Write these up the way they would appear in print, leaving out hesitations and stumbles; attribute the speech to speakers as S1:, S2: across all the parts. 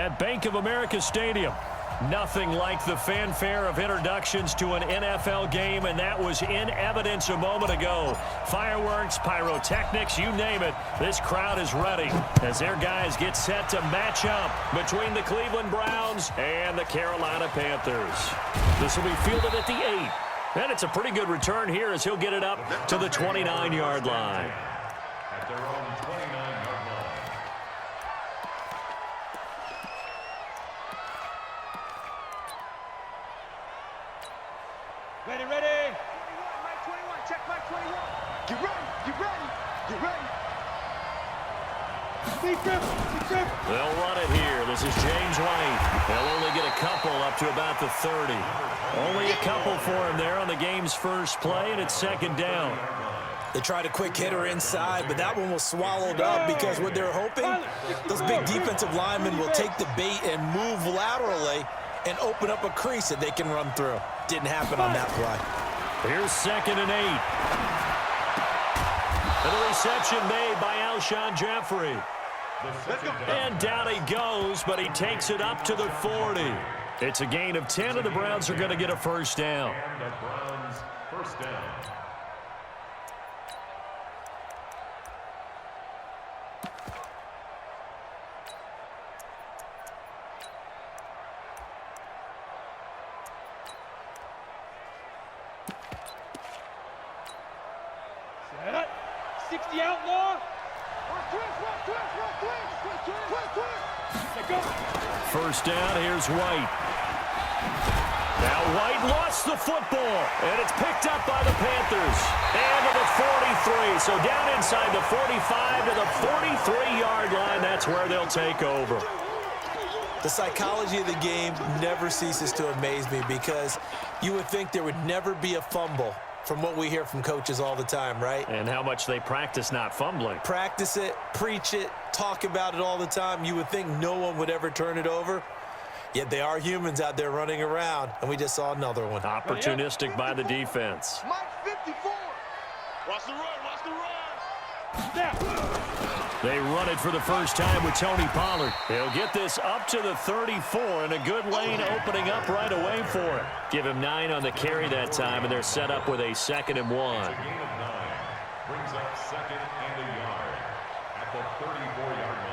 S1: at Bank of America Stadium. Nothing like the fanfare of introductions to an NFL game, and that was in evidence a moment ago. Fireworks, pyrotechnics, you name it. This crowd is ready as their guys get set to match up between the Cleveland Browns and the Carolina Panthers. This will be fielded at the 8. And it's a pretty good return here as he'll get it up to the 29-yard line.
S2: At their own 29-yard line.
S3: Ready, ready. 21, Mike 21, check Mike 21. Get ready, get ready, get ready.
S1: They'll run it here. This is James White. They'll only get a couple up to about the 30. Only a couple for him there on the game's first play, and it's second down.
S4: They tried a quick hitter inside, but that one was swallowed up because what they're hoping, those big defensive linemen will take the bait and move laterally and open up a crease that they can run through. Didn't happen on that play.
S1: Here's 2nd and 8. And the reception made by Alshon Jeffrey. And down he goes, but he takes it up to the 40. It's a gain of 10, and the Browns are going to get a first down.
S2: And the Browns first down.
S3: Set up. 60 outlaw.
S1: First down, here's White. Now White lost the football, and it's picked up by the Panthers. And to the 43, so down inside the 45 to the 43-yard line. That's where they'll take over.
S4: The psychology of the game never ceases to amaze me because you would think there would never be a fumble from what we hear from coaches all the time, right?
S1: And how much they practice not fumbling.
S4: Practice it, preach it, talk about it all the time. You would think no one would ever turn it over. Yet they are humans out there running around, and we just saw another one.
S1: Opportunistic by the defense.
S3: Mike 54. Watch the run, watch the run. Snap.
S1: They run it for the first time with Tony Pollard. He'll get this up to the 34, and a good lane opening up right away for him. Give him 9 on the carry that time, and they're set up with a 2nd and 1.
S2: It's a gain of 9. Brings up 2nd and a yard at the 34-yard line.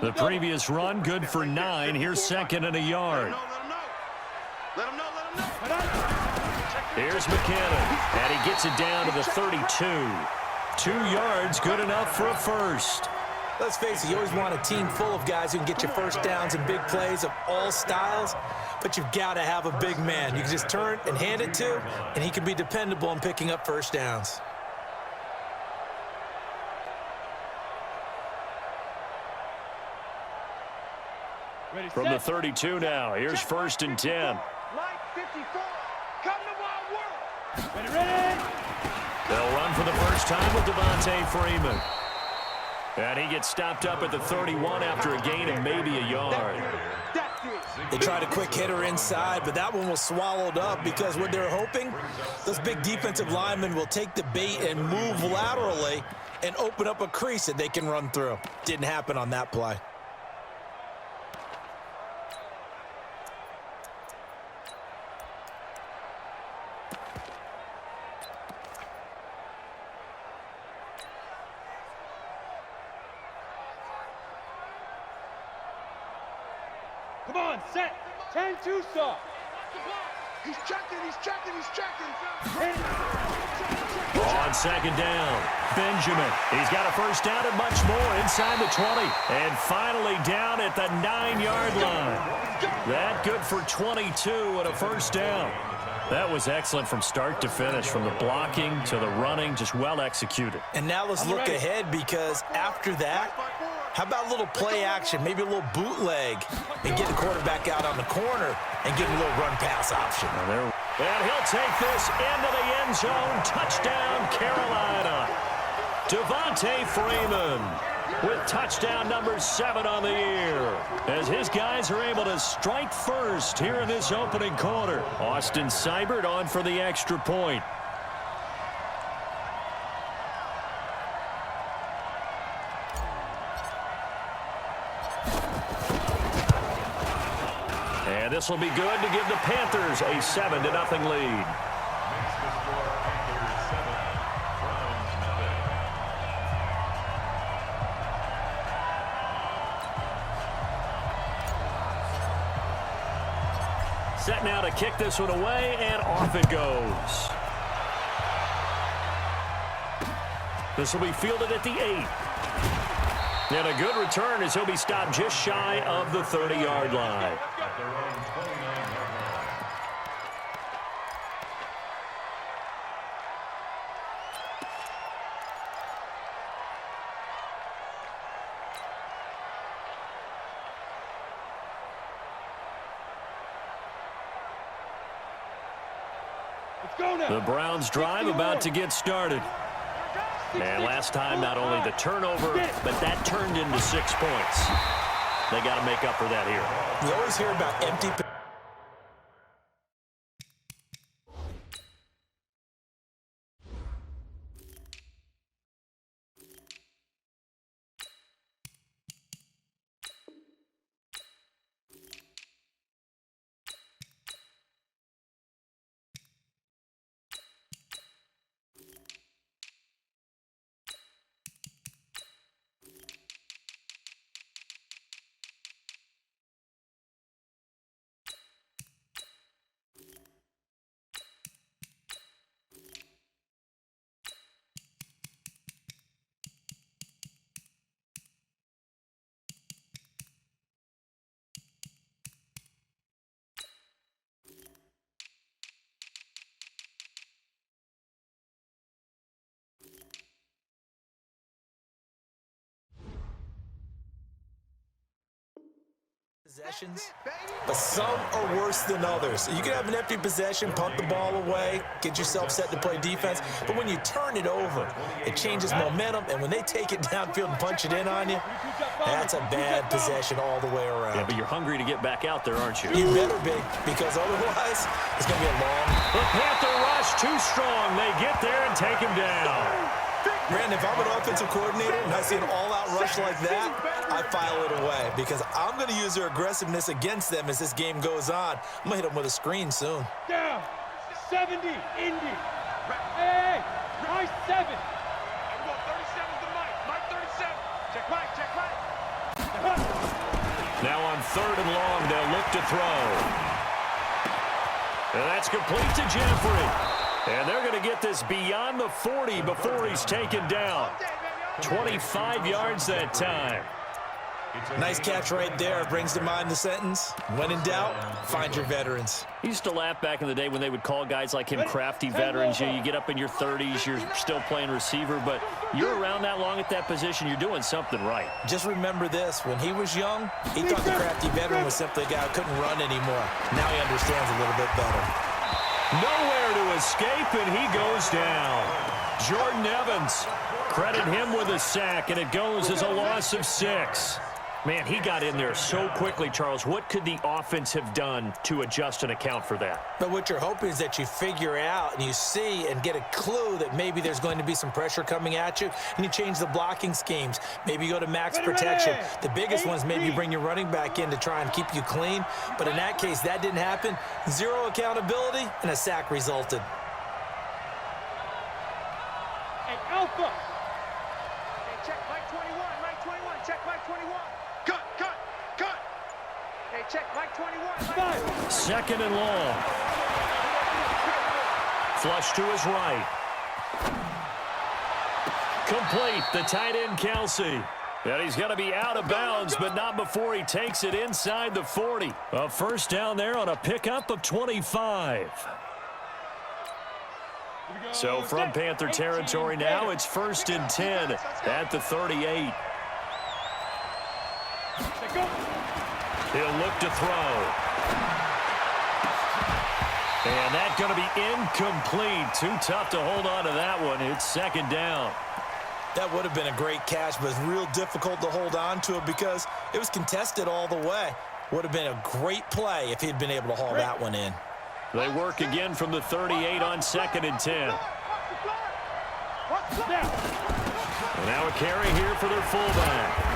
S1: The previous run, good for 9. Here's 2nd and a yard.
S3: Let him know.
S1: Here's McKinnon, and he gets it down to the 32. 2 yards, good enough for a first.
S4: Let's face it, you always want a team full of guys who can get you first downs and big plays of all styles, but you've got to have a big man you can just turn and hand it to, and he can be dependable in picking up first downs.
S1: From the 32 now, here's 1st and 10.
S3: Mike 54. Come to Wild World. Ready.
S1: They'll run for the first time with Devontae Freeman. And he gets stopped up at the 31 after a gain of maybe a yard.
S4: They tried a quick hitter inside, but that one was swallowed up because what they're hoping, those big defensive linemen will take the bait and move laterally and open up a crease that they can run through. Didn't happen on that play.
S3: Come on, set. 10-2 stop. He's checking.
S1: On 2nd down, Benjamin. He's got a first down and much more inside the 20. And finally down at the 9-yard line. That good for 22 and a first down. That was excellent from start to finish, from the blocking to the running, just well executed.
S4: And now let's look ahead because after that, how about a little play action, maybe a little bootleg, and get the quarterback out on the corner and give him a little run-pass option.
S1: And he'll take this into the end zone. Touchdown, Carolina. Devontae Freeman. with touchdown number 7 on the year, as his guys are able to strike first here in this opening quarter. Austin Seibert on for the extra point. And this will be good to give the Panthers a 7-0 lead.
S2: Makes the score Panthers 7, Browns nothing.
S1: Set now to kick this one away, and off it goes. This will be fielded at the 8. And a good return as he'll be stopped just shy of the 30-yard line.
S2: At their own 29-yard line.
S3: Let's go now.
S1: The Browns drive about to get started. And last time, not only the turnover, but that turned into 6 points. They got to make up for that here.
S4: You always hear about empty possessions, but some are worse than others. You can have an empty possession, punt the ball away, get yourself set to play defense, but when you turn it over, it changes momentum, and when they take it downfield and punch it in on you, that's a bad possession all the way around.
S1: Yeah, but you're hungry to get back out there, aren't you?
S4: You better be, because otherwise, it's going to be a long...
S1: The Panther rush too strong. They get there and take him down.
S4: Brandon, if I'm an offensive coordinator and I see an all-out rush like that, I file it away because I'm going to use their aggressiveness against them as this game goes on. I'm going to hit them with a screen soon.
S3: Down. 70. Indy. Hey, my 7. I'm going 37 to Mike. Mike 37. Check Mike. Check Mike.
S1: Now on 3rd and long, they'll look to throw. And that's complete to Jeffrey. And they're going to get this beyond the 40 before he's taken down. 25 yards that time.
S4: Nice catch right there. Brings to mind the sentence, when in doubt, find your veterans.
S1: He used to laugh back in the day when they would call guys like him crafty veterans. You get up in your 30s, you're still playing receiver, but you're around that long at that position, you're doing something right.
S4: Just remember this, when he was young, he thought the crafty veteran was simply a guy who couldn't run anymore. Now he understands a little bit better.
S1: Nowhere to escape, and he goes down. Jordan Evans, credit him with a sack, and it goes as a loss of 6. Man, he got in there so quickly, Charles. What could the offense have done to adjust and account for that?
S4: But what you're hoping is that you figure out and you see and get a clue that maybe there's going to be some pressure coming at you, and you change the blocking schemes. Maybe you go to max protection. The biggest one is maybe you bring your running back in to try and keep you clean. But in that case, that didn't happen. 0 accountability, and a sack resulted.
S3: Hey, Alpha. Hey, check Mike 21. Mike 21. Check Mike 21. Cut. Hey, check Mike 21. Mike
S1: 2nd and long. Flush to his right. Complete. The tight end, Kelsey. And he's going to be out of bounds, but not before he takes it inside the 40. A first down there on a pickup of 25. So from Panther territory now, it's 1st and 10 at the 38. He'll look to throw. And that's going to be incomplete. Too tough to hold on to that one. It's 2nd down.
S4: That would have been a great catch, but it's real difficult to hold on to it because it was contested all the way. Would have been a great play if he'd been able to haul that one in.
S1: They work again from the 38 on 2nd and 10. And now a carry here for their fullback.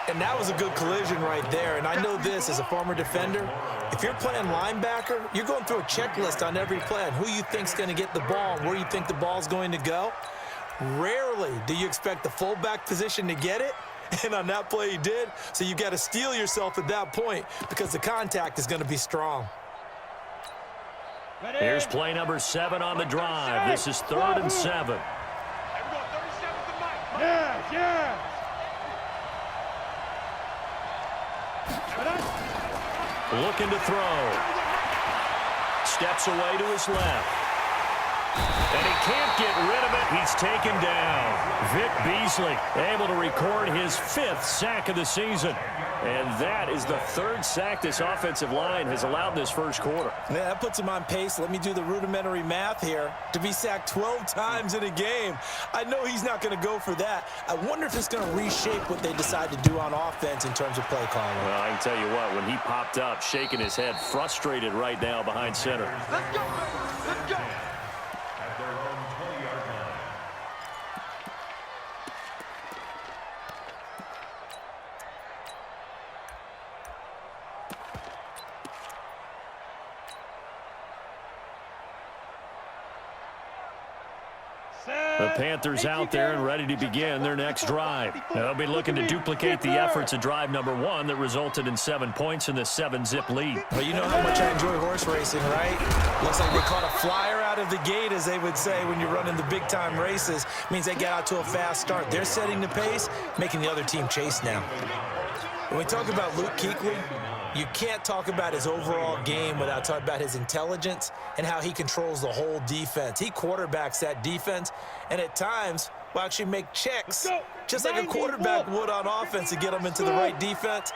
S4: And that was a good collision right there. And I know this as a former defender. If you're playing linebacker, you're going through a checklist on every play on who you think's going to get the ball and where you think the ball's going to go. Rarely do you expect the fullback position to get it. And on that play he did. So you've got to steel yourself at that point because the contact is going to be strong.
S1: Here's play number 7 on the drive. This is 3rd and 7.
S3: Yeah.
S1: Looking to throw. Steps away to his left. And he can't get rid of it. He's taken down. Vic Beasley able to record his 5th sack of the season. And that is the 3rd sack this offensive line has allowed this first quarter.
S4: Yeah, that puts him on pace. Let me do the rudimentary math here. To be sacked 12 times in a game, I know he's not going to go for that. I wonder if it's going to reshape what they decide to do on offense in terms of play calling.
S1: Well, I can tell you what, when he popped up, shaking his head, frustrated right now behind center.
S2: Let's go. At their own 20-yard line.
S1: The Panthers out there and ready to begin their next drive. They'll be looking to duplicate the efforts of drive number 1 that resulted in 7 points in the 7-zip lead.
S4: Well, you know how much I enjoy horse racing, right? Looks like they caught a flyer out of the gate, as they would say when you're running the big-time races. Means they get out to a fast start. They're setting the pace, making the other team chase now. When we talk about Luke Kuechly, you can't talk about his overall game without talking about his intelligence and how he controls the whole defense. He quarterbacks that defense, and at times will actually make checks, just like a quarterback would on offense to get them into the right defense.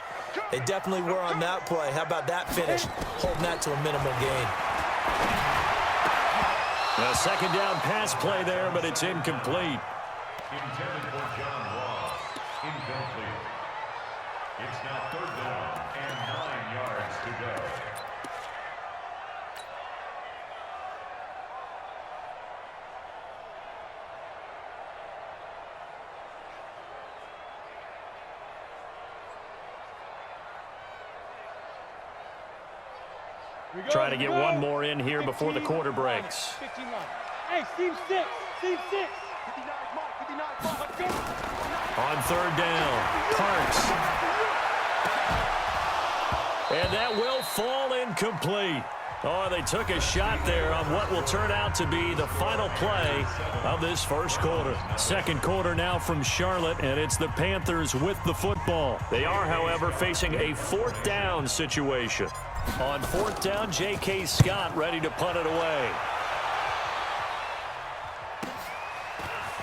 S4: They definitely were on that play. How about that finish, holding that to a minimal gain.
S1: A 2nd down pass play there, but it's incomplete.
S2: Intended for John Ross. Incomplete. It's now 3rd down and 9 yards to go.
S1: Try to get one more in here before the quarter breaks.
S3: Hey, team 6.
S1: On 3rd down, Parks. And that will fall incomplete. Oh, they took a shot there on what will turn out to be the final play of this first quarter. 2nd quarter now from Charlotte, and it's the Panthers with the football. They are, however, facing a 4th down situation. On 4th down, J.K. Scott ready to punt it away.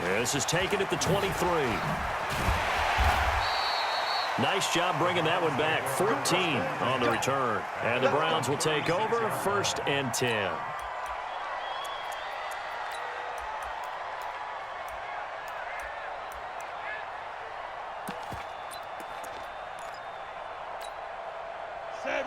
S1: This is taken at the 23. Nice job bringing that one back. 14 on the return. And the Browns will take over 1st and 10.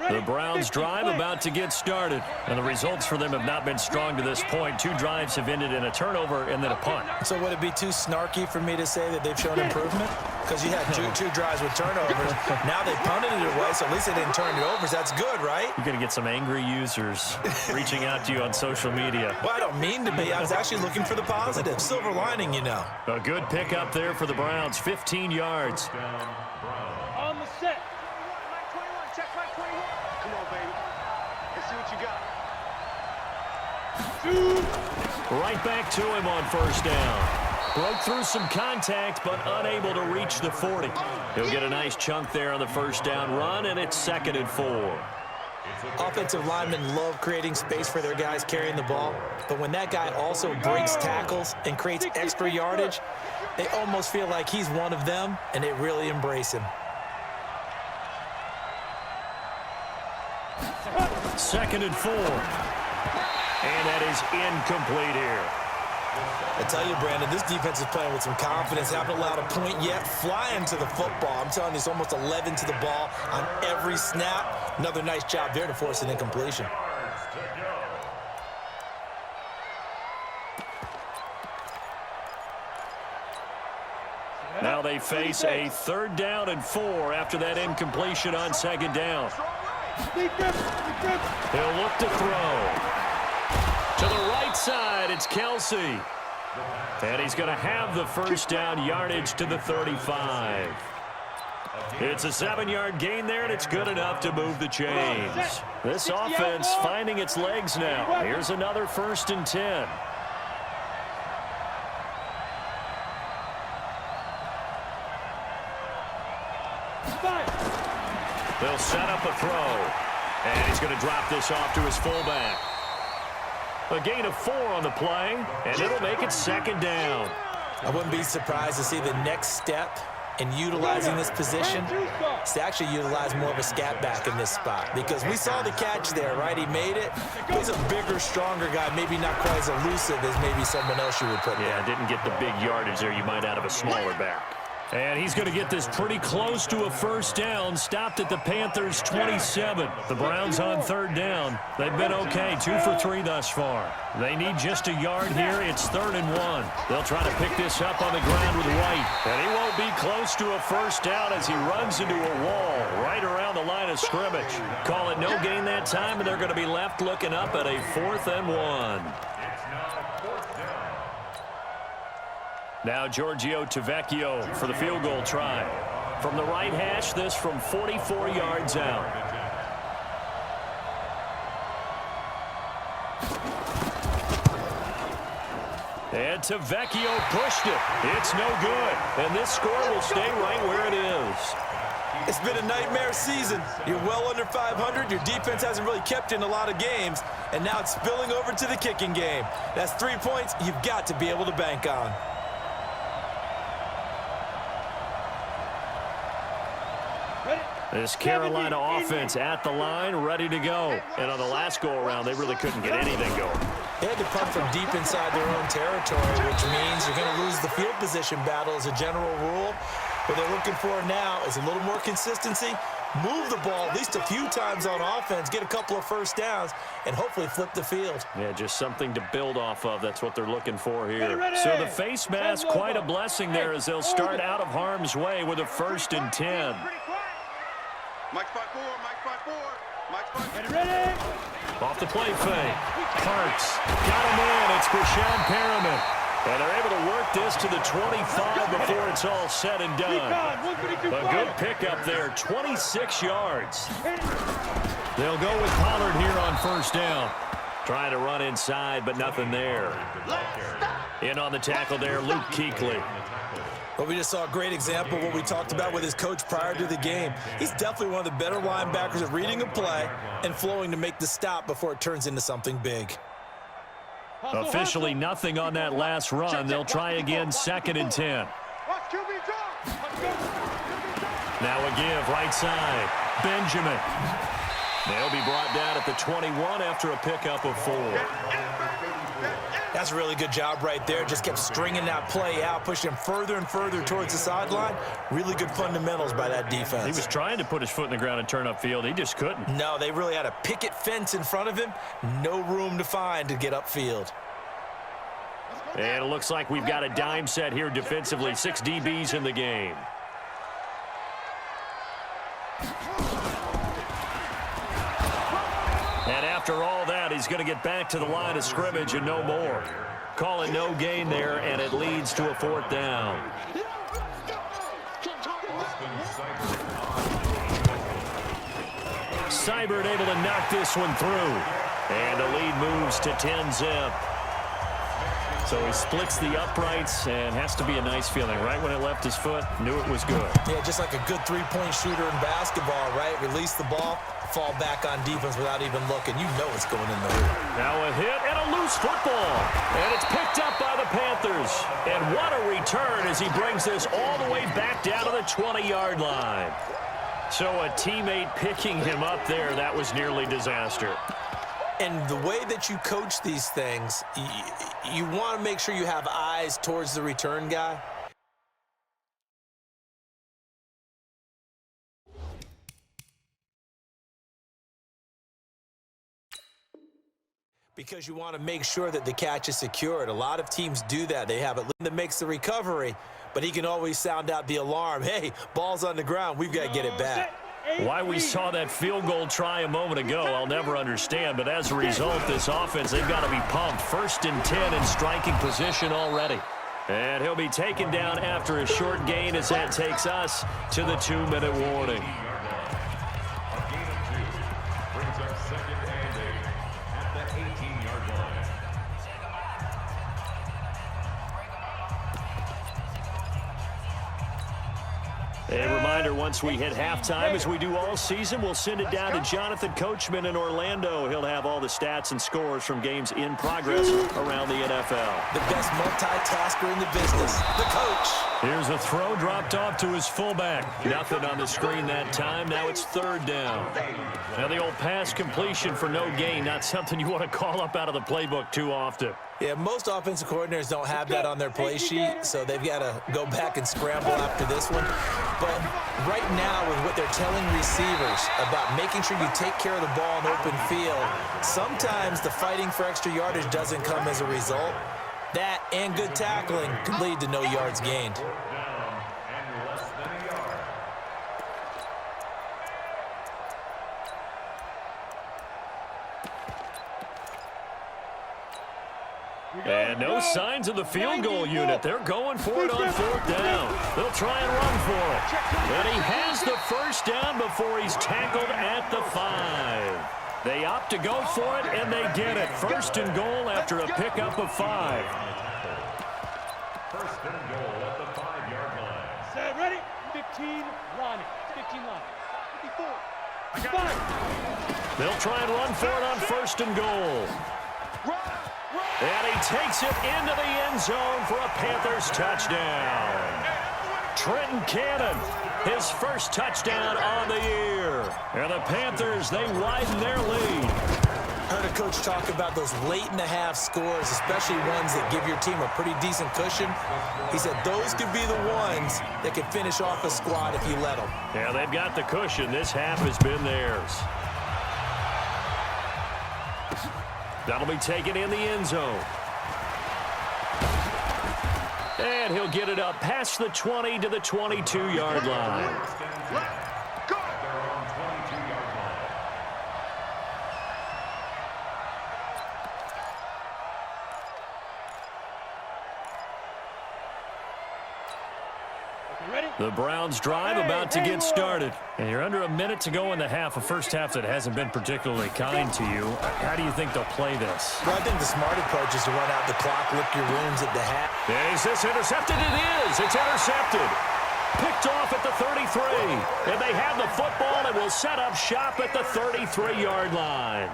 S1: The Browns drive about to get started, and the results for them have not been strong to this point. 2 drives have ended in a turnover and then a punt.
S4: So would it be too snarky for me to say that they've shown improvement? Because you had two drives with turnovers. Now they punted it away, so at least they didn't turn it over. So that's good, right?
S1: You're going to get some angry users reaching out to you on social media.
S4: Well, I don't mean to be. I was actually looking for the positive. Silver lining, you know.
S1: A good pickup there for the Browns, 15 yards.
S3: On the set.
S5: Check right 21. Come on, baby. Let's see what you got.
S1: Right back to him on 1st down. Broke through some contact, but unable to reach the 40. He'll get a nice chunk there on the 1st down run, and it's 2nd and 4.
S4: Offensive linemen love creating space for their guys carrying the ball, but when that guy also breaks tackles and creates extra yardage, they almost feel like he's one of them, and they really embrace him.
S1: 2nd and 4. And that is incomplete here.
S4: I tell you, Brandon, this defense is playing with some confidence. Haven't allowed a point yet. Flying to the football. I'm telling you, it's almost 11 to the ball on every snap. Another nice job there to force an incompletion.
S1: Now they face a 3rd down and 4 after that incompletion on 2nd down. He'll look to throw. To the right side, it's Kelsey. And he's going to have the 1st down, yardage to the 35. It's a 7-yard gain there, and it's good enough to move the chains. This offense finding its legs now. Here's another 1st and 10. They'll set up a throw. And he's going to drop this off to his fullback. A gain of 4 on the play, and it'll make it 2nd down.
S4: I wouldn't be surprised to see the next step in utilizing this position is to actually utilize more of a scat back in this spot, because we saw the catch there, right? He made it. He's a bigger, stronger guy, maybe not quite as elusive as maybe someone else you would put there.
S1: Yeah, didn't get the big yardage there you might out of a smaller back. And he's going to get this pretty close to a 1st down. Stopped at the Panthers' 27. The Browns on 3rd down. They've been okay, 2 for 3 thus far. They need just a yard here. It's 3rd and 1. They'll try to pick this up on the ground with White. And he won't be close to a 1st down as he runs into a wall right around the line of scrimmage. Call it no gain that time, and they're going to be left looking up at a 4th and 1. Now Giorgio Tavecchio for the field goal try. From the right hash, this from 44 yards out. And Tavecchio pushed it. It's no good. And this score will stay right where it is.
S4: It's been a nightmare season. You're well under 500. Your defense hasn't really kept in a lot of games. And now it's spilling over to the kicking game. That's 3 points you've got to be able to bank on.
S1: This Carolina offense at the line, ready to go. And on the last go-around, they really couldn't get anything going.
S4: They had to punt from deep inside their own territory, which means you're going to lose the field position battle as a general rule. What they're looking for now is a little more consistency, move the ball at least a few times on offense, get a couple of 1st downs, and hopefully flip the field.
S1: Yeah, just something to build off of. That's what they're looking for here. So the face mask, quite a blessing there as they'll start out of harm's way with a 1st and 10.
S5: Mike 5-4, Mike 5-4, Mike 5-4.
S3: Ready?
S1: Off the play fake. Parks got him in. It's Brashad Perriman. And they're able to work this to the 25 before it's all said and done. A good pickup there, 26 yards. They'll go with Pollard here on 1st down. Trying to run inside, but nothing there. In on the tackle there, Luke Kuechly.
S4: Well, we just saw a great example of what we talked about with his coach prior to the game. He's definitely one of the better linebackers at reading a play and flowing to make the stop before it turns into something big.
S1: Officially nothing on that last run. They'll try again, 2nd and 10. Now a give, right side. Benjamin. They'll be brought down at the 21 after a pickup of 4.
S4: That's a really good job right there. Just kept stringing that play out, pushing him further and further towards the sideline. Really good fundamentals by that defense.
S1: He was trying to put his foot in the ground and turn upfield. He just couldn't.
S4: No, they really had a picket fence in front of him. No room to find to get upfield.
S1: And it looks like we've got a dime set here defensively. 6 DBs in the game. And after all that, he's going to get back to the line of scrimmage and no more. Call it no gain there, and it leads to a 4th down. Seibert able to knock this one through. And the lead moves to 10-zip. So he splits the uprights, and has to be a nice feeling. Right when it left his foot, knew it was good.
S4: Yeah, just like a good 3-point shooter in basketball, right? Release the ball, fall back on defense without even looking. You know it's going in the hoop.
S1: Now a hit and a loose football. And it's picked up by the Panthers. And what a return as he brings this all the way back down to the 20-yard line. So a teammate picking him up there, that was nearly disaster.
S4: And the way that you coach these things, you want to make sure you have eyes towards the return guy. Because you want to make sure that the catch is secured. A lot of teams do that. They have it that makes the recovery, but he can always sound out the alarm. Hey, ball's on the ground. We've got to get it back.
S1: Why we saw that field goal try a moment ago, I'll never understand. But as a result, this offense, they've got to be pumped. 1st and 10 in striking position already. And he'll be taken down after a short gain as that takes us to the 2-minute warning.
S2: A gain of 2 brings up 2nd and 8 at the 18-yard line.
S1: A reminder, once we hit halftime, as we do all season, we'll send it down to Jonathan Coachman in Orlando. He'll have all the stats and scores from games in progress around the NFL.
S4: The best multitasker in the business, the coach.
S1: Here's a throw dropped off to his fullback. Nothing on the screen that time. Now it's 3rd down. Now the old pass completion for no gain, not something you want to call up out of the playbook too often.
S4: Yeah, most offensive coordinators don't have that on their play sheet, so they've got to go back and scramble after this one. But right now, with what they're telling receivers about making sure you take care of the ball in open field, sometimes the fighting for extra yardage doesn't come as a result. That and good tackling could lead to no yards gained.
S2: 4th down and less than a yard.
S1: And no signs of the field goal unit. They're going for it on 4th down. They'll try and run for it. And he has the 1st down before he's tackled at the 5. They opt to go for it, and they get it. 1st and goal after a pickup of 5.
S2: 1st and goal at the 5-yard line.
S3: Set, ready? 15, line it. 15 line. 54. 5.
S1: They'll try and run for it on 1st and goal. And he takes it into the end zone for a Panthers touchdown. Trenton Cannon, his 1st touchdown on the year. And the Panthers, they widen their lead.
S4: Heard a coach talk about those late-in-the-half scores, especially ones that give your team a pretty decent cushion. He said those could be the ones that could finish off a squad if you let them.
S1: Yeah, they've got the cushion. This half has been theirs. That'll be taken in the end zone. And he'll get it up past the 20 to the 22-yard line.
S2: They're on 22-yard line.
S3: Ready?
S1: The Browns drive about to get started. And you're under a minute to go in the half, a first half that hasn't been particularly kind to you. How do you think they'll play this?
S4: Well, I think the smart approach is to run out the clock, lick your wounds at the half.
S1: Is this intercepted? It is. It's intercepted. Picked off at the 33. And they have the football and will set up shop at the 33-yard line.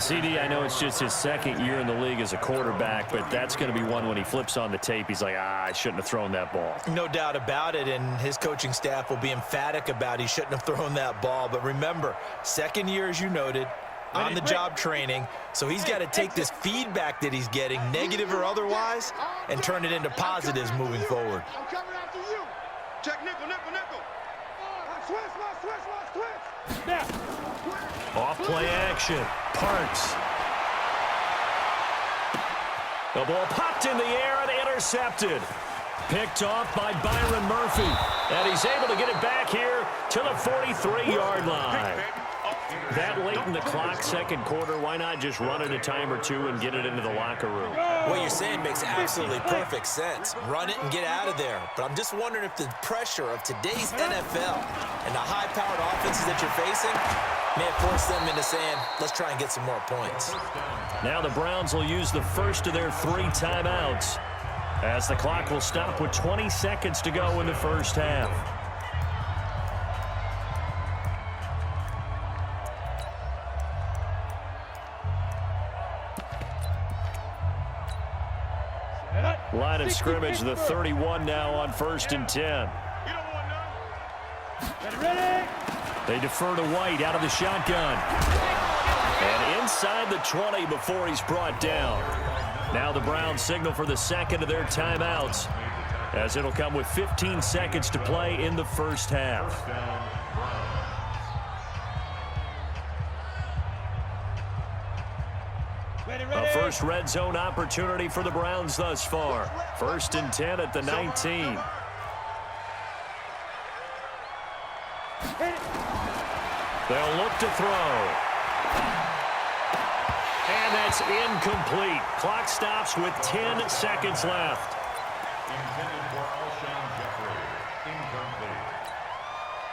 S1: CD, I know it's just his 2nd year in the league as a quarterback, but that's going to be one when he flips on the tape. He's like, I shouldn't have thrown that ball.
S4: No doubt about it, and his coaching staff will be emphatic about he shouldn't have thrown that ball. But remember, 2nd year, as you noted, on-the-job training, so he's got to take this feedback that he's getting, negative or otherwise, and turn it into positives moving forward.
S5: I'm coming after you. Check nickel, nickel, nickel. Switch.
S3: Snap.
S1: Off play action. Parks. The ball popped in the air and intercepted. Picked off by Byron Murphy. And he's able to get it back here to the 43-yard line. That late in the clock, 2nd quarter, why not just run it a time or two and get it into the locker room?
S4: What you're saying makes absolutely perfect sense. Run it and get out of there. But I'm just wondering if the pressure of today's NFL and the high-powered offenses that you're facing may have forced them into saying, let's try and get some more points.
S1: Now the Browns will use the 1st of their 3 timeouts as the clock will stop with 20 seconds to go in the first half. Line of scrimmage, the 31 now on 1st and 10.
S3: Ready?
S1: They defer to White out of the shotgun. And inside inside the 20 before he's brought down. Now the Browns signal for the second of their timeouts, as it'll come with 15 seconds to play in the first half. A first red zone opportunity for the Browns thus far. 1st and 10 at the 19. They'll look to throw. And that's incomplete. Clock stops with 10 seconds left.
S2: Intended for Alshon Jeffrey. Incomplete.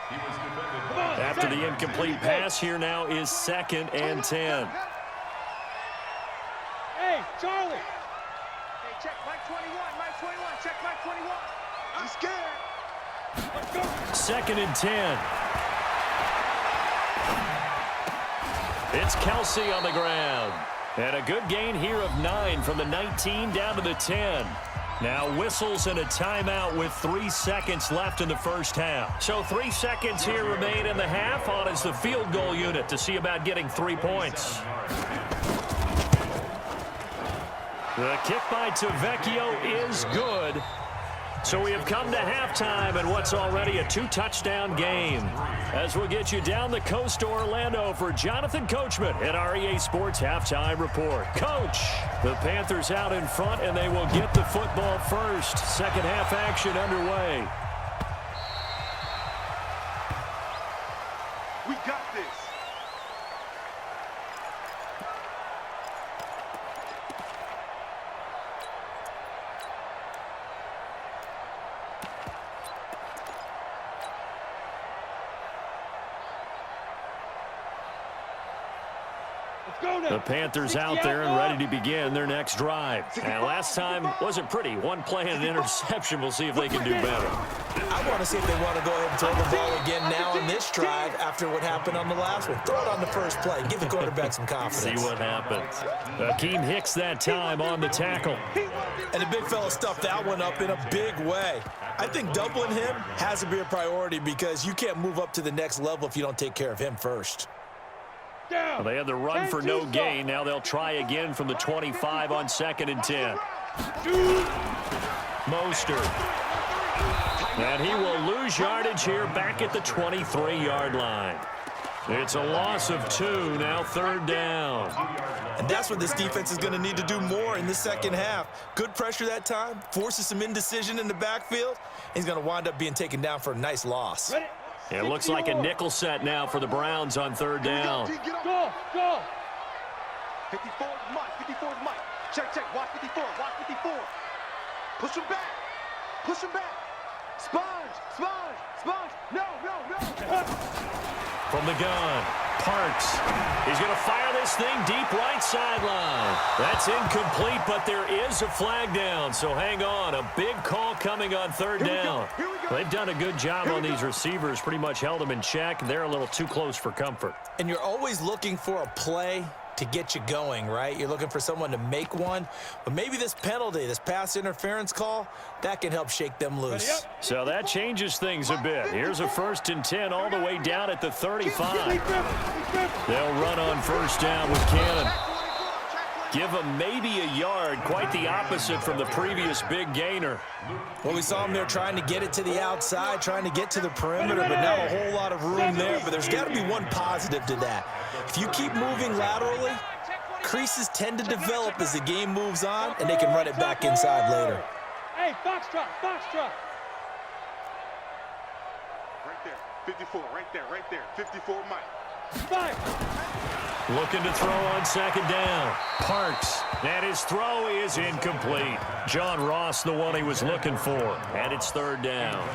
S2: He was defended by...
S1: After the incomplete pass, here now is 2nd and 10.
S3: Hey, Charlie.
S5: Hey, check Mike 21, Mike 21, check Mike 21. I'm scared.
S3: Let's go.
S1: 2nd and 10. It's Kelsey on the ground. And a good gain here of 9 from the 19 down to the 10. Now whistles and a timeout with 3 seconds left in the first half. So 3 seconds here remain in the half. On is the field goal unit to see about getting 3 points. The kick by Tavecchio is good. So we have come to halftime in what's already a 2-touchdown game. As we'll get you down the coast to Orlando for Jonathan Coachman at our EA Sports Halftime Report. Coach, the Panthers out in front, and they will get the football first. Second half action underway.
S5: We got this.
S1: The Panthers out there and ready to begin their next drive. And last time wasn't pretty. 1 play and an interception. We'll see if they can do better.
S4: I want to see if they want to go ahead and throw the ball again now on this drive after what happened on the last one. Throw it on the first play. Give the quarterback some confidence.
S1: See what happens. Akeem Hicks that time on the tackle.
S4: And the big fella stuffed that one up in a big way. I think doubling him has to be a priority because you can't move up to the next level if you don't take care of him first.
S1: Well, they had the run for no gain. Now they'll try again from the 25 on 2nd and 10. Mostert. And he will lose yardage here back at the 23-yard line. It's a loss of 2, now 3rd down.
S4: And that's what this defense is going to need to do more in the second half. Good pressure that time, forces some indecision in the backfield. He's going to wind up being taken down for a nice loss.
S1: It looks like a nickel set now for the Browns on 3rd down.
S3: Go, go.
S5: 54 is Mike, 54 is Mike. Check, check, watch 54, watch 54. Push him back, push him back. Sponge, sponge, sponge. No, no, no.
S1: From the gun, Parks. He's going to fire this thing deep right sideline. That's incomplete, but there is a flag down, so hang on. A big call coming on 3rd down. They've done a good job on these receivers, pretty much held them in check. They're a little too close for comfort.
S4: And you're always looking for a play to get you going, right? You're looking for someone to make one. But maybe this penalty, this pass interference call, that can help shake them loose.
S1: So that changes things a bit. Here's a 1st and 10 all the way down at the 35. They'll run on 1st down with Cannon. Give him maybe a yard, quite the opposite from the previous big gainer.
S4: Well, we saw him there trying to get it to the outside, trying to get to the perimeter, but not a whole lot of room there. But there's got to be one positive to that. If you keep moving laterally, creases tend to develop as the game moves on, and they can run it back inside later.
S3: Hey, foxtrot, foxtrot.
S5: Right there, 54, right there, 54 Mike.
S1: Looking to throw on 2nd down. Parks. And his throw is incomplete. John Ross, the one he was looking for. And it's 3rd down.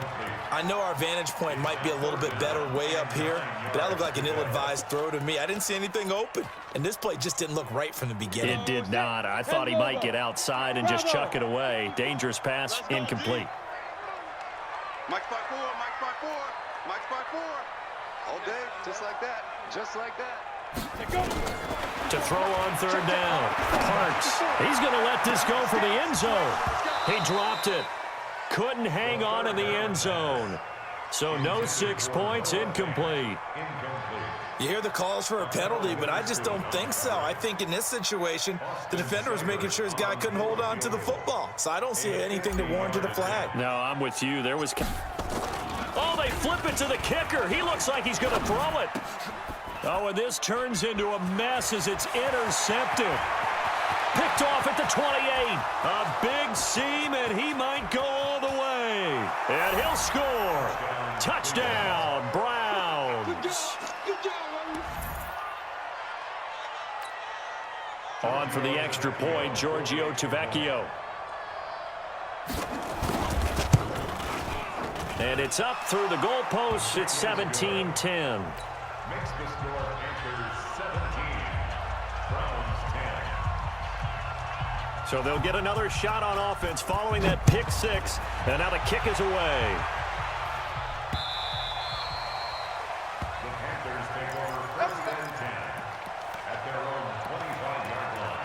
S4: I know our vantage point might be a little bit better way up here, but that looked like an ill-advised throw to me. I didn't see anything open. And this play just didn't look right from the beginning.
S1: It did not. I thought he might get outside and just chuck it away. Dangerous pass, incomplete.
S5: Mike's 5-4, Mike's 5-4, Mike's 5-4. All day, just like that, just like that.
S1: To throw on 3rd down. Parks. He's going to let this go for the end zone. He dropped it. Couldn't hang on in the end zone. So no 6 points, incomplete.
S2: Incomplete.
S4: You hear the calls for a penalty, but I just don't think so. I think in this situation, the defender was making sure his guy couldn't hold on to the football. So I don't see anything that warranted a flag.
S1: No, I'm with you. There was... Oh, they flip it to the kicker. He looks like he's going to throw it. Oh, and this turns into a mess as it's intercepted. Picked off at the 28. A big seam, and he might go all the way. And he'll score. Touchdown, Browns. On for the extra point, Giorgio Tavecchio. And it's up through the goalposts. It's 17-10.
S2: Makes the score Panthers 17. Browns 10.
S1: So they'll get another shot on offense following that pick six. And now the kick is away.
S2: The Panthers take over first and 10 at their own 25-yard line.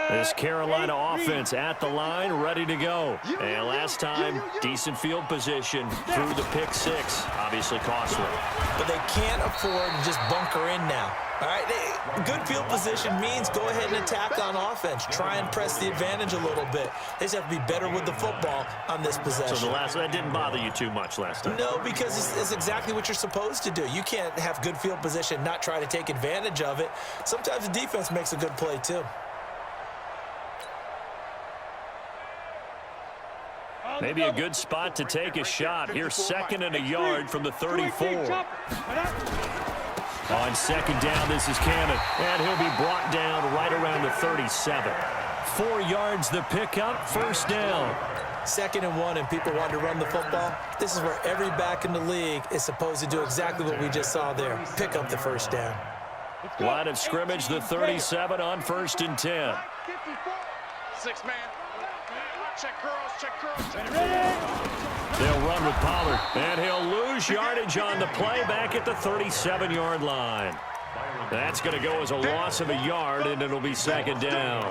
S1: This Carolina offense at the line, ready to go. And last time, decent field position through the pick six. Obviously costly.
S4: But they can't afford to just bunker in now. All right, good field position means go ahead and attack on offense. Try and press the advantage a little bit. They just have to be better with the football on this possession.
S1: So that didn't bother you too much last time?
S4: No, because it's exactly what you're supposed to do. You can't have good field position, not try to take advantage of it. Sometimes the defense makes a good play too.
S1: Maybe a good spot to take a shot. Here's 2nd and a yard from the 34. On second down, this is Cannon. And he'll be brought down right around the 37. 4 yards the pickup, first down.
S4: 2nd and 1, and people want to run the football. This is where every back in the league is supposed to do exactly what we just saw there. Pick up the first down.
S1: Line of scrimmage, the 37 on 1st and 10.
S5: 6-man. Check curls, check curls.
S1: They'll run with Pollard, and he'll lose yardage on the play back at the 37-yard line. That's going to go as a loss of a yard, and it'll be 2nd down.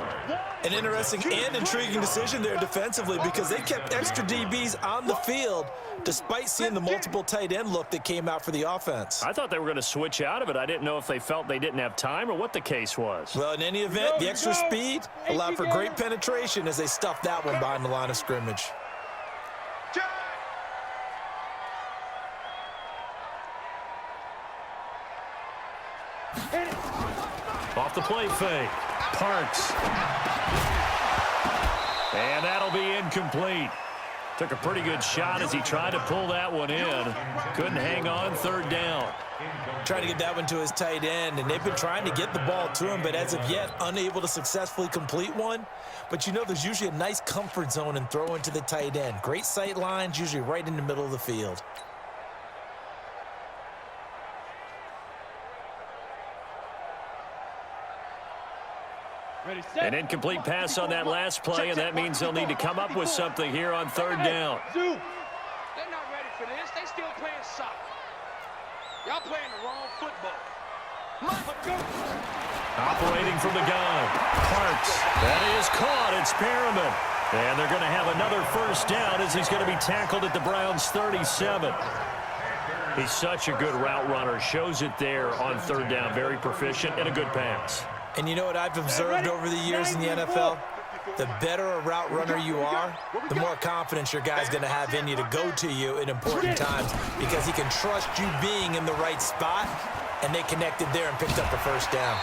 S4: An interesting and intriguing decision there defensively because they kept extra DBs on the field despite seeing the multiple tight end look that came out for the offense.
S1: I thought they were going to switch out of it. I didn't know if they felt they didn't have time or what the case was.
S4: Well, in any event, the extra speed allowed for great penetration as they stuffed that one behind the line of scrimmage.
S1: Off the play fake. Parks. And that'll be incomplete. Took a pretty good shot as he tried to pull that one in. Couldn't hang on, 3rd down.
S4: Trying to get that one to his tight end, and they've been trying to get the ball to him, but as of yet, unable to successfully complete one. But you know there's usually a nice comfort zone in throwing to the tight end. Great sight lines, usually right in the middle of the field.
S1: An incomplete pass on that last play, and that means they'll need to come up with something here on 3rd down.
S3: They're not ready for this. They still playing soccer. Y'all playing the wrong football.
S1: Operating from the gun. Parks. That is caught. It's Perriman. And they're going to have another 1st down as he's going to be tackled at the Browns' 37. He's such a good route runner. Shows it there on 3rd down. Very proficient and a good pass.
S4: And you know what I've observed over the years in the NFL? The better a route runner you are, the more confidence your guy's going to have in you to go to you in important times because he can trust you being in the right spot, and they connected there and picked up the 1st down.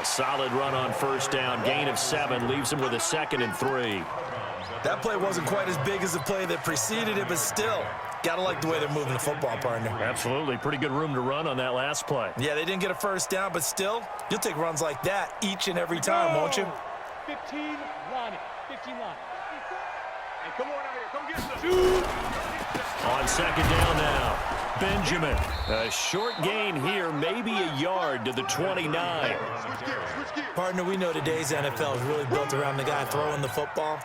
S1: A solid run on 1st down. Gain of 7 leaves him with a 2nd and 3.
S4: That play wasn't quite as big as the play that preceded it, but still, gotta like the way they're moving the football, partner.
S1: Absolutely. Pretty good room to run on that last play.
S4: Yeah, they didn't get a 1st down, but still, you'll take runs like that each and every time, won't you?
S3: 15 line it. 15 line. Hey, come on out here. Come get some.
S1: On 2nd down now. Benjamin. A short gain here, maybe a yard to the 29.
S4: Partner, we know today's NFL is really built around the guy throwing the football.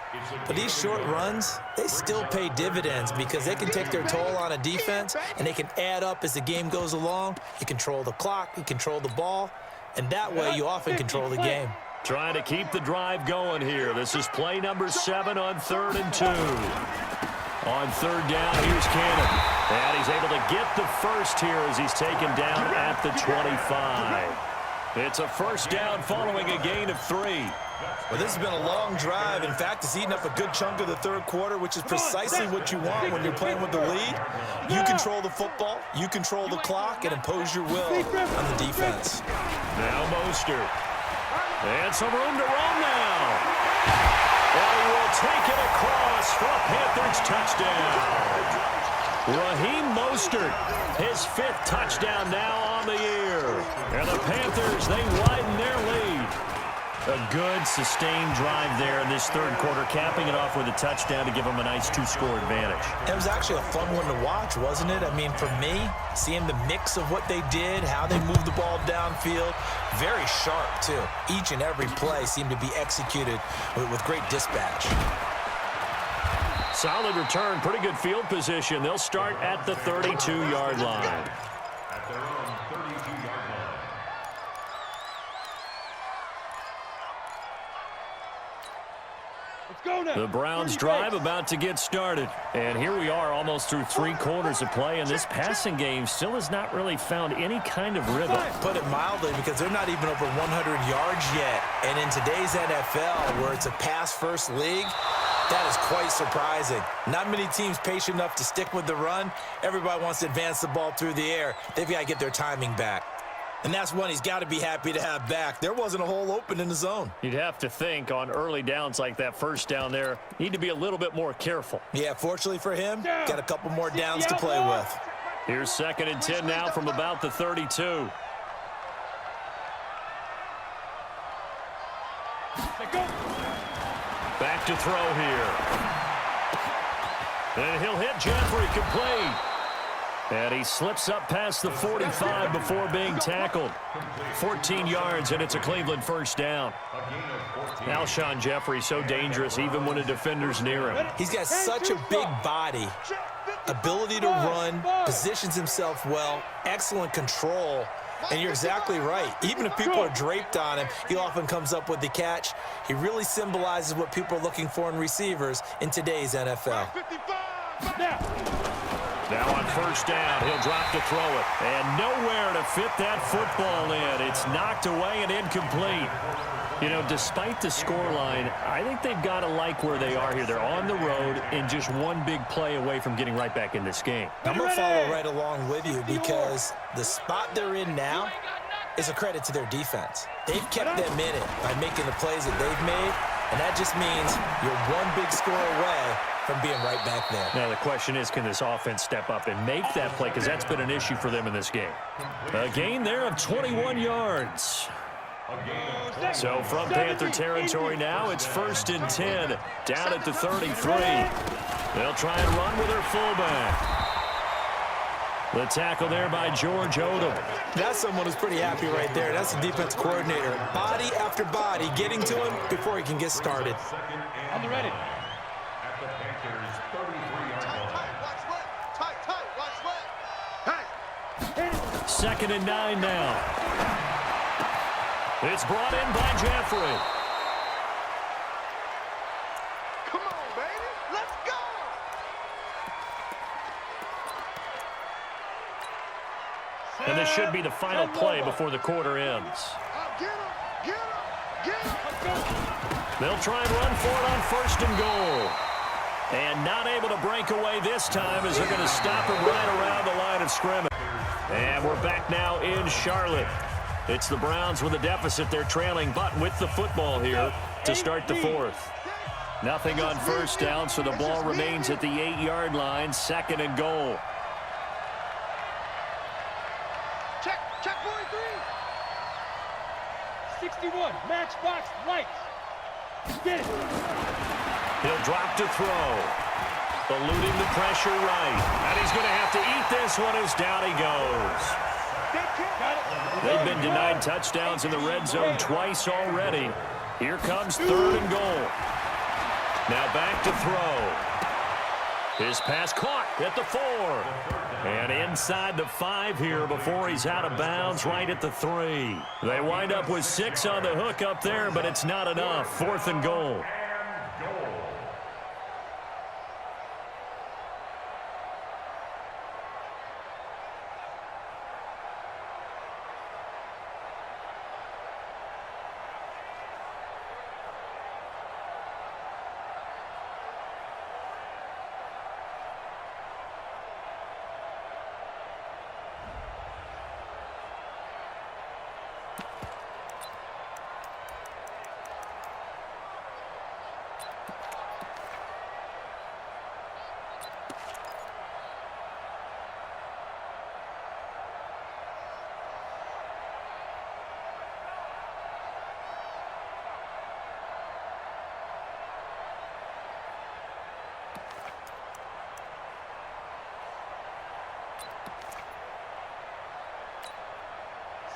S4: But these short runs, they still pay dividends because they can take their toll on a defense, and they can add up as the game goes along. You control the clock, you control the ball, and that way you often control the game.
S1: Trying to keep the drive going here. This is play number 7 on 3rd and 2. On 3rd down, here's Cannon. And he's able to get the first here as he's taken down at the 25. It's a first down following a gain of 3.
S4: Well, this has been a long drive. In fact, it's eaten up a good chunk of the 3rd quarter, which is precisely what you want when you're playing with the lead. You control the football, you control the clock, and impose your will on the defense.
S1: Now Mostert. And some room to run now. And he will take it across for a Panthers touchdown. Raheem Mostert, his 5th touchdown now on the year. And the Panthers, they widen their lead. A good, sustained drive there in this 3rd quarter, capping it off with a touchdown to give them a nice 2-score advantage.
S4: It was actually a fun one to watch, wasn't it? I mean, for me, seeing the mix of what they did, how they moved the ball downfield, very sharp, too. Each and every play seemed to be executed with great dispatch.
S1: Solid return, pretty good field position. They'll start at the 32-yard line.
S2: At their own 32-yard line.
S1: The Browns drive about to get started. And here we are almost through 3 quarters of play, and this passing game still has not really found any kind of rhythm.
S4: Put it mildly, because they're not even over 100 yards yet. And in today's NFL, where it's a pass-first league, that is quite surprising. Not many teams patient enough to stick with the run. Everybody wants to advance the ball through the air. They've got to get their timing back. And that's one he's got to be happy to have back. There wasn't a hole open in the zone.
S1: You'd have to think on early downs like that first down there, need to be a little bit more careful.
S4: Yeah, fortunately for him, got a couple more downs to play with.
S1: Here's 2nd and 10 now from about the 32. Back to throw here. And he'll hit Jeffrey complete. And he slips up past the 45 before being tackled. 14 yards, and it's a Cleveland first down. Alshon Jeffrey, so dangerous even when a defender's near him.
S4: He's got such a big body, ability to run, positions himself well, excellent control. And you're exactly right. Even if people are draped on him, he often comes up with the catch. He really symbolizes what people are looking for in receivers in today's NFL.
S1: Now on first down, he'll drop to throw it. And nowhere to fit that football in. It's knocked away and incomplete. You know, despite the scoreline, I think they've got to like where they are here. They're on the road and just one big play away from getting right back in this game.
S4: I'm going to follow right along with you because the spot they're in now is a credit to their defense. They've kept them in it by making the plays that they've made, and that just means you're one big score away from being right back there.
S1: Now the question is, can this offense step up and make that play? Because that's been an issue for them in this game. A gain there of 21 yards. So from Panther territory now, it's 1st and 10, down at the 33. They'll try and run with their fullback. The tackle there by George Odom.
S4: That's someone who's pretty happy right there. That's the defense coordinator. Body after body, getting to him before he can get started.
S3: On the ready.
S2: At the Panthers' 33-yard line.
S5: Watch what? Hey!
S1: 2nd and 9 now. It's brought in by Jeffrey.
S5: Come on, baby. Let's go!
S1: And this should be the final play before the quarter ends.
S5: Get him! Get him! Get him!
S1: They'll try and run for it on 1st and goal. And not able to break away this time as they're going to stop him right around the line of scrimmage. And we're back now in Charlotte. It's the Browns with a deficit. They're trailing, but with the football here to start the 4th. Nothing on first down, so the ball remains at the 8-yard line, 2nd and goal.
S5: Check 43.
S3: 61, matchbox lights. Get it.
S1: He'll drop to throw. Eluding the pressure right. And he's going to have to eat this one as down he goes. They've been denied touchdowns in the red zone twice already. Here comes 3rd and goal. Now back to throw. His pass caught at the 4. And inside the 5 here before he's out of bounds right at the 3. They wind up with 6 on the hook up there, but it's not enough. 4th and goal.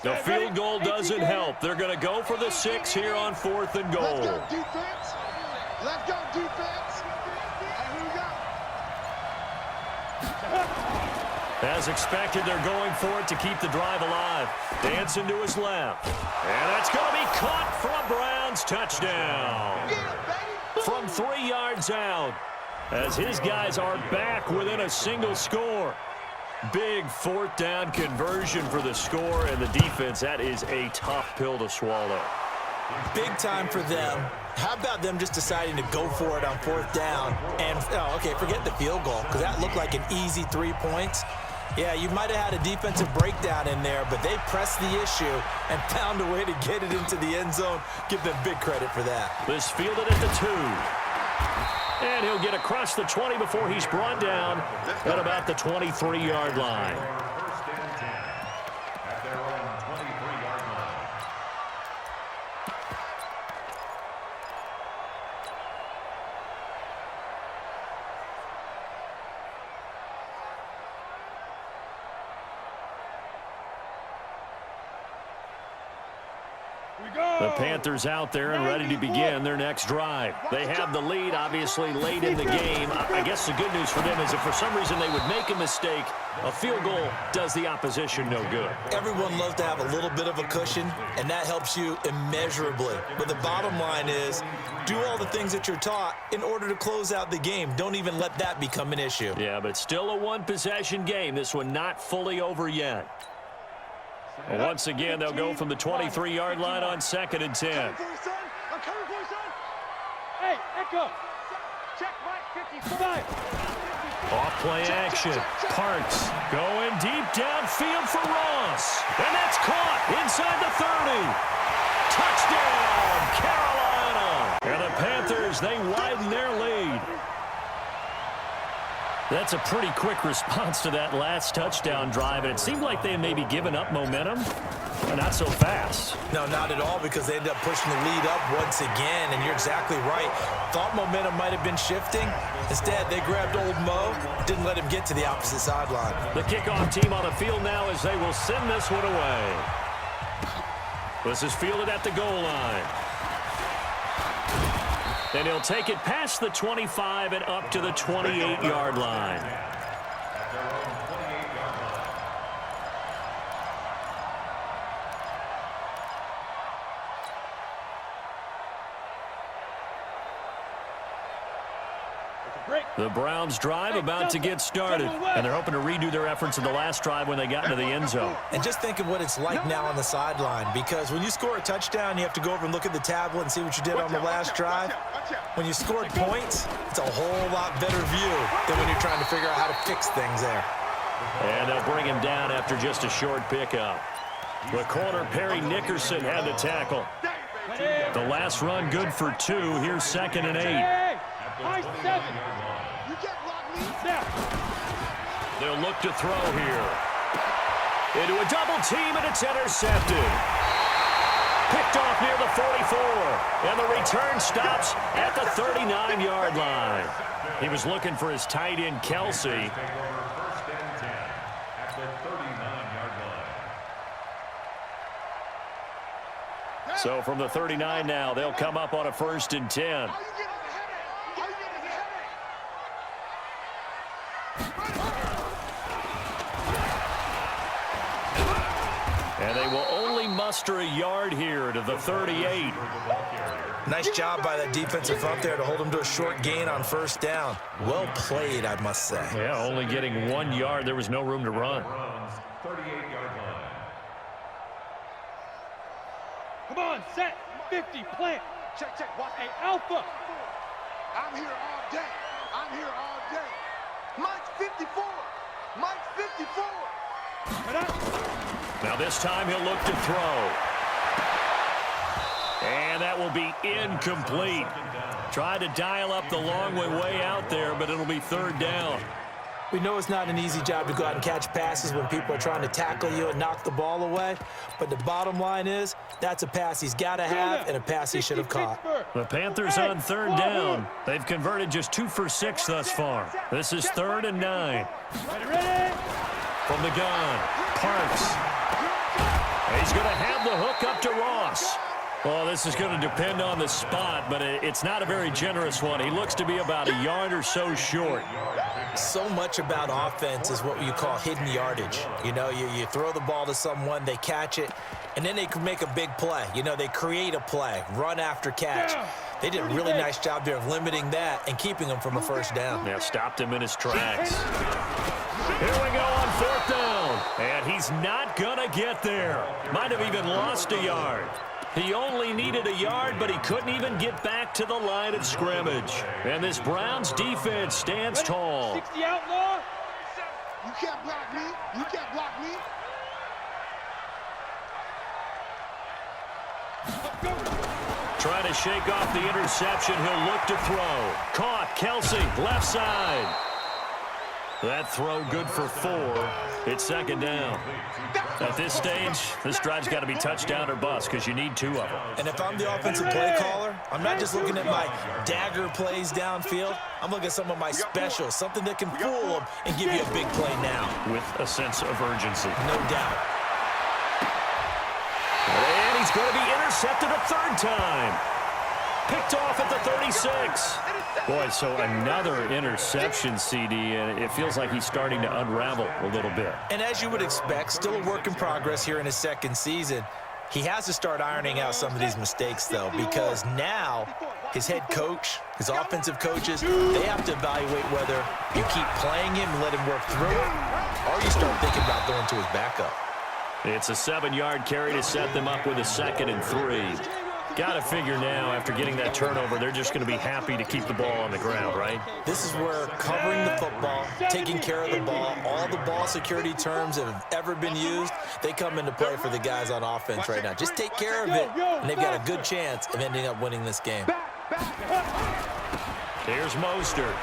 S1: The field goal doesn't help. They're going to go for the 6 here on 4th and goal.
S6: Let's go, defense. Let's go, defense. And here we go.
S1: As expected, they're going for it to keep the drive alive. Dancing to his left. And that's going to be caught for a Browns touchdown. From 3 yards out, as his guys are back within a single score. Big 4th down conversion for the score, and the defense, that is a tough pill to swallow.
S4: Big time for them. How about them just deciding to go for it on 4th down? And, okay, forget the field goal, because that looked like an easy 3 points. Yeah, you might have had a defensive breakdown in there, but they pressed the issue and found a way to get it into the end zone. Give them big credit for that.
S1: This fielded at the 2. And he'll get across the 20 before he's brought down at about the 23-yard line.
S2: First and 10 at their own 23-yard line.
S1: The Panthers out there and ready to begin their next drive. They have the lead, obviously, late in the game. I guess the good news for them is if for some reason they would make a mistake, a field goal does the opposition no good.
S4: Everyone loves to have a little bit of a cushion, and that helps you immeasurably. But the bottom line is, do all the things that you're taught in order to close out the game. Don't even let that become an issue.
S1: Yeah, but still a one-possession game. This one not fully over yet. And once again, they'll go from the 23-yard line on 2nd and 10.
S6: I'm coming for you, son.
S3: Hey, Echo. Check right 55.
S1: Off play action. Parks going deep downfield for Ross. And that's caught inside the 30. Touchdown, Carolina. And the Panthers, they widen their lead. That's a pretty quick response to that last touchdown drive, and it seemed like they had maybe given up momentum, but not so fast.
S4: No, not at all, because they ended up pushing the lead up once again, and you're exactly right. Thought momentum might have been shifting. Instead, they grabbed old Mo, didn't let him get to the opposite sideline.
S1: The kickoff team on the field now as they will send this one away. This is fielded at the goal line. And he'll take it past the 25 and up to the 28-yard line.
S2: At their own 28-yard line.
S1: The Browns drive about to get started, and they're hoping to redo their efforts in the last drive when they got into the end zone.
S4: And just think of what it's like now on the sideline, because when you score a touchdown, you have to go over and look at the tablet and see what you did on the last drive. When you scored points, it's a whole lot better view than when you're trying to figure out how to fix things there.
S1: And they'll bring him down after just a short pickup. The corner, Perry Nickerson, had the tackle. The last run good for 2. Here's 2nd and 8.
S3: Hey, high 7.
S1: They'll look to throw here. Into a double team, and it's intercepted. Picked off near the 44. And the return stops at the 39-yard line. He was looking for his tight end, Kelsey.
S2: Take over first and 10 at the 39-yard line.
S1: So from the 39 now, they'll come up on a 1st and 10. And they will only muster a yard here to the 38.
S4: Nice job by that defensive front there to hold him to a short gain on 1st down. Well played, I must say.
S1: Yeah, only getting 1 yard. There was no room to run.
S2: 38-yard line.
S3: Come on, set, 50, plant.
S5: Check, check, watch.
S3: Hey, Alpha.
S6: I'm here all day. I'm here all day.
S5: Mike's 54. Mike's 54.
S1: Now this time he'll look to throw. And that will be incomplete. Tried to dial up the long way out there, but it'll be 3rd down.
S4: We know it's not an easy job to go out and catch passes when people are trying to tackle you and knock the ball away. But the bottom line is, that's a pass he's got to have and a pass he should have caught.
S1: The Panthers on 3rd down. They've converted just 2 for 6 thus far. This is 3rd and 9.
S3: Ready?
S1: From the gun, Parks. He's going to have the hook up to Ross. Well, this is going to depend on the spot, but it's not a very generous one. He looks to be about a yard or so short.
S4: So much about offense is what you call hidden yardage. You know, you throw the ball to someone, they catch it, and then they can make a big play. You know, they create a play, run after catch. They did a really nice job there of limiting that and keeping him from a 1st down.
S1: Yeah, stopped him in his tracks. Here we go on 4th down. And he's not going to get there. Might have even lost a yard. He only needed a yard, but he couldn't even get back to the line of scrimmage. And this Browns defense stands tall.
S3: 60 outlaw.
S6: You can't block me. You can't block me.
S1: Trying to shake off the interception. He'll look to throw. Caught. Kelsey, left side. That throw good for 4. It's 2nd down. At this stage, this drive's got to be touchdown or bust because you need 2 of them.
S4: And if I'm the offensive play caller, I'm not just looking at my dagger plays downfield. I'm looking at some of my specials, something that can fool them and give you a big play now.
S1: With a sense of urgency.
S4: No doubt.
S1: And he's going to be intercepted a 3rd time. Picked off at the 36. Boy, so another interception, CD, and it feels like he's starting to unravel a little bit.
S4: And as you would expect, still a work in progress here in his 2nd season. He has to start ironing out some of these mistakes, though, because now his head coach, his offensive coaches, they have to evaluate whether you keep playing him and let him work through it, or you start thinking about going to his backup.
S1: It's a 7-yard carry to set them up with a 2nd and 3. Got to figure now, after getting that turnover, they're just going to be happy to keep the ball on the ground, right?
S4: This is where covering the football, taking care of the ball, all the ball security terms that have ever been used, they come into play for the guys on offense right now. Just take care of it, and they've got a good chance of ending up winning this game.
S1: Here's Mostert.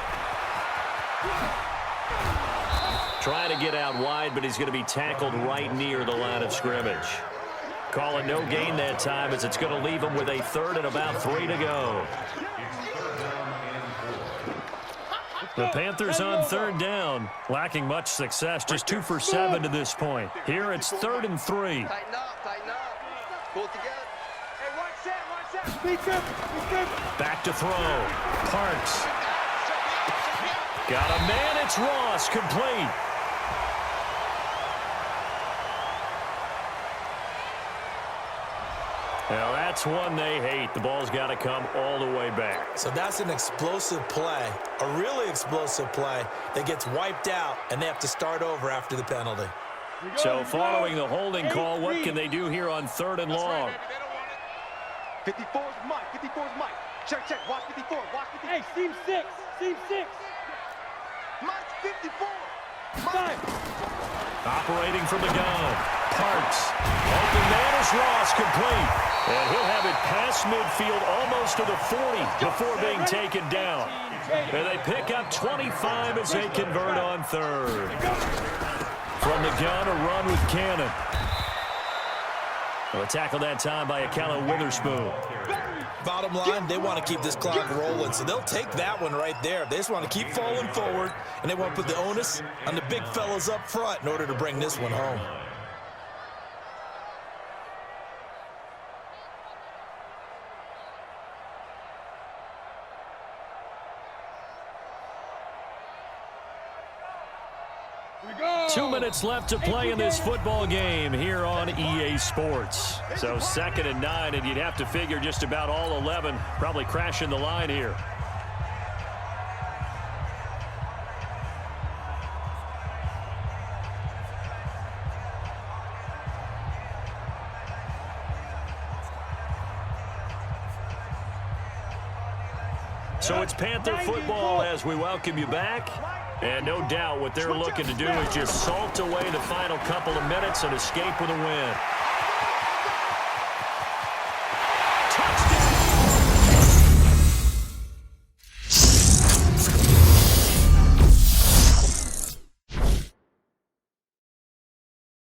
S1: Trying to get out wide, but he's going to be tackled right near the line of scrimmage. Call it no gain that time, as it's going to leave him with a 3rd and about 3 to go. The Panthers on 3rd down, lacking much success, just 2 for 7 to this point. Here it's 3rd and 3.
S5: Tighten up, tighten up. Pull it together.
S3: Hey, watch that.
S1: Back to throw. Parks. Got a man, it's Ross, complete. Now that's one they hate. The ball's got to come all the way back.
S4: So that's an explosive play, a really explosive play that gets wiped out, and they have to start over after the penalty.
S1: So following the holding call, what can they do here on 3rd and long?
S5: 54's Mike. 54's Mike. Check, check. Watch 54. Watch 54.
S3: Hey, seam 6. Seam 6.
S5: Mike's 54.
S3: Five.
S1: Operating from the gun. Parks. Open man is Ross, complete. And he'll have it past midfield, almost to the 40 before being taken down. And they pick up 25 as they convert on 3rd. From the gun, a run with Cannon. Well, a tackle that time by Akello Witherspoon.
S4: Bottom line, they want to keep this clock rolling, so they'll take that one right there. They just want to keep falling forward, and they want to put the onus on the big fellas up front in order to bring this one home.
S3: Here we go.
S1: 2 minutes left to play in this football game here on EA Sports. So 2nd and 9, and you'd have to figure just about all 11 probably crashing the line here. So it's Panther football as we welcome you back. And no doubt what they're looking to do is just salt away the final couple of minutes and escape with a win.